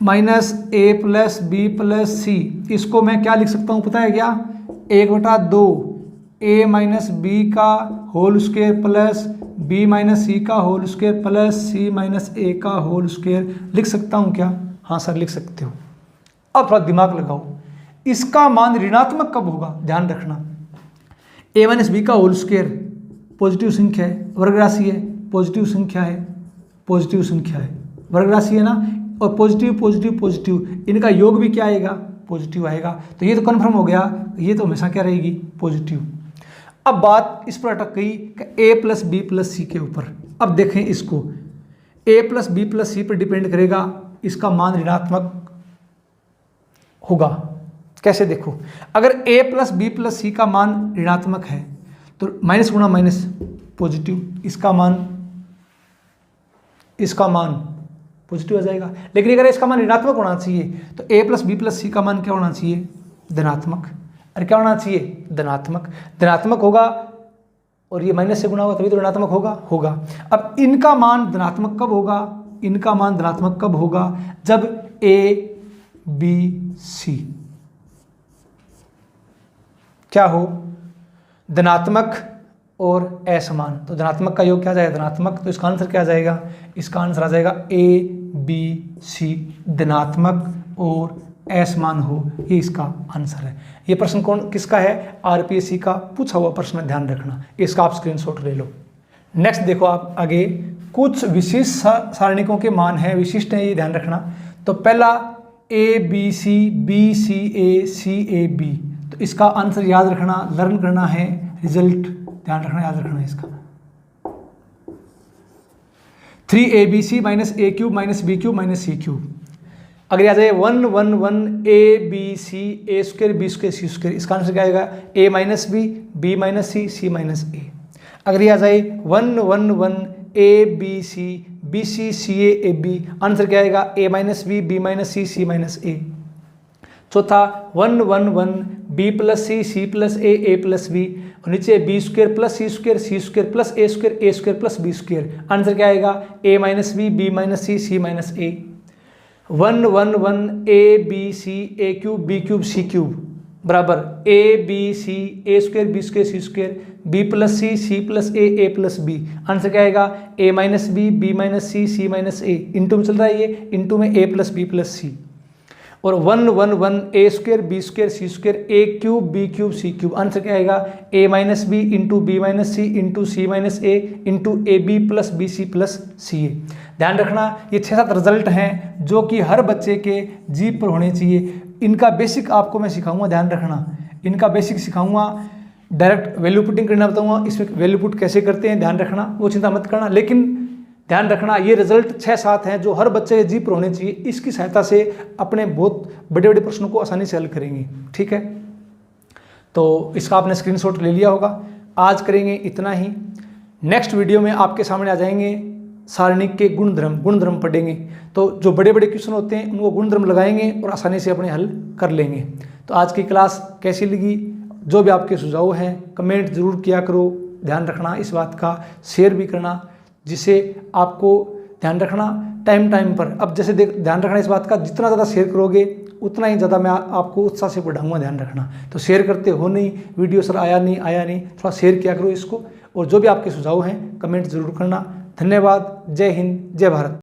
minus A plus B plus C. इसको मैं क्या लिख सकता हूँ पता है क्या, 1/2 ए माइनस बी का whole square plus B minus C का whole square plus C minus A का होल स्क्वायर लिख सकता हूँ क्या, हाँ सर लिख सकते हो। अब थोड़ा दिमाग लगाओ, इसका मान ऋणात्मक कब होगा, ध्यान रखना, ए माइनस बी का होल स्क्वायर पॉजिटिव संख्या है, वर्ग राशि है, पॉजिटिव संख्या है, पॉजिटिव संख्या है, वर्ग राशि है ना, और पॉजिटिव पॉजिटिव पॉजिटिव, इनका योग भी क्या आएगा, पॉजिटिव आएगा। तो ये तो कन्फर्म हो गया, ये तो हमेशा क्या रहेगी, पॉजिटिव। अब बात इस पर अटक गई ए प्लस बी प्लस सी के ऊपर। अब देखें इसको, ए प्लस बी प्लस सी पर डिपेंड करेगा, इसका मान ऋणात्मक होगा। कैसे, देखो, अगर a प्लस बी प्लस सी का मान ऋणात्मक है तो माइनस गुणा माइनस पॉजिटिव, इसका मान पॉजिटिव आ जाएगा। लेकिन अगर इसका मान ऋणात्मक होना चाहिए तो a प्लस बी प्लस सी का मान क्या होना चाहिए, धनात्मक। अरे क्या होना चाहिए, धनात्मक होगा, और ये माइनस से गुणा होगा तभी तो ऋणात्मक होगा। अब इनका मान धनात्मक कब होगा, इनका मान धनात्मक कब होगा, जब ए बी सी क्या हो, धनात्मक और असमान। तो धनात्मक का योग क्या आ जाएगा, धनात्मक, तो इसका आंसर क्या आ जाएगा, इसका आंसर आ जाएगा ए बी सी, धनात्मक और असमान हो, ये इसका आंसर है। ये प्रश्न किसका है, RPSC का पूछा हुआ प्रश्न, ध्यान रखना, इसका आप स्क्रीनशॉट ले लो। नेक्स्ट देखो आप आगे, कुछ विशिष्ट सारणिकों के मान है, विशिष्ट है, ये ध्यान रखना। तो पहला ABC BCA तो इसका आंसर याद रखना, लर्न करना है, रिजल्ट ध्यान रखना, याद रखना है इसका। 3ABC minus A cube minus B cube minus C cube. अगर आ जाए 1 1 1 ABC A square B square C square, इसका आंसर क्या आएगा, A minus B minus C minus A. अगर ये आ जाए 1 1 1 ABC BC CA AB, answer क्या आएगा, A minus B minus C minus A. चौथा 1 1 1 B plus C plus A plus B, और नीचे B square plus C square plus A square plus B square. Answer क्या आएगा? A minus B minus C minus A. 1 1 1 A B C A cube B cube C cube बराबर A B C A square C square B plus C plus A plus B. Answer क्या आएगा? A minus B minus C minus A. Into में चल रहा है ये, into में ए plus सी। और 1 1 1 A square C square A cube B cube C cube. Answer क्या आएगा? A minus B into B minus C minus A into A B C plus C A. ध्यान रखना ये 6-7 रिजल्ट हैं जो कि हर बच्चे के जीप पर होने चाहिए। इनका बेसिक आपको मैं सिखाऊंगा, ध्यान रखना इनका बेसिक सिखाऊंगा, डायरेक्ट वैल्यू पुटिंग करना बताऊंगा, इसमें वैल्यू पुट कैसे करते हैं ध्यान रखना, वो चिंता मत करना। लेकिन ध्यान रखना ये रिजल्ट 6-7 हैं जो हर बच्चे के जीप पर होने चाहिए। इसकी सहायता से अपने बहुत बड़े बड़े प्रश्नों को आसानी से हल करेंगे। ठीक है, तो इसका आपने स्क्रीनशॉट ले लिया होगा। आज करेंगे इतना ही। नेक्स्ट वीडियो में आपके सामने आ जाएंगे सारणिक के गुणधर्म पढ़ेंगे। तो जो बड़े बड़े क्वेश्चन होते हैं उनको गुणधर्म लगाएंगे और आसानी से अपने हल कर लेंगे। तो आज की क्लास कैसी लगी, जो भी आपके सुझाव हैं कमेंट जरूर किया करो। ध्यान रखना इस बात का, शेयर भी करना, जिससे आपको ध्यान रखना टाइम पर। अब जैसे ध्यान रखना इस बात का, जितना ज़्यादा शेयर करोगे उतना ही ज़्यादा मैं आपको उत्साह से पढ़ाऊँगा। ध्यान रखना, तो शेयर करते हो नहीं, वीडियो सर आया नहीं, थोड़ा शेयर किया करो इसको। और जो भी आपके सुझाव हैं कमेंट जरूर करना। धन्यवाद। जय हिंद, जय भारत।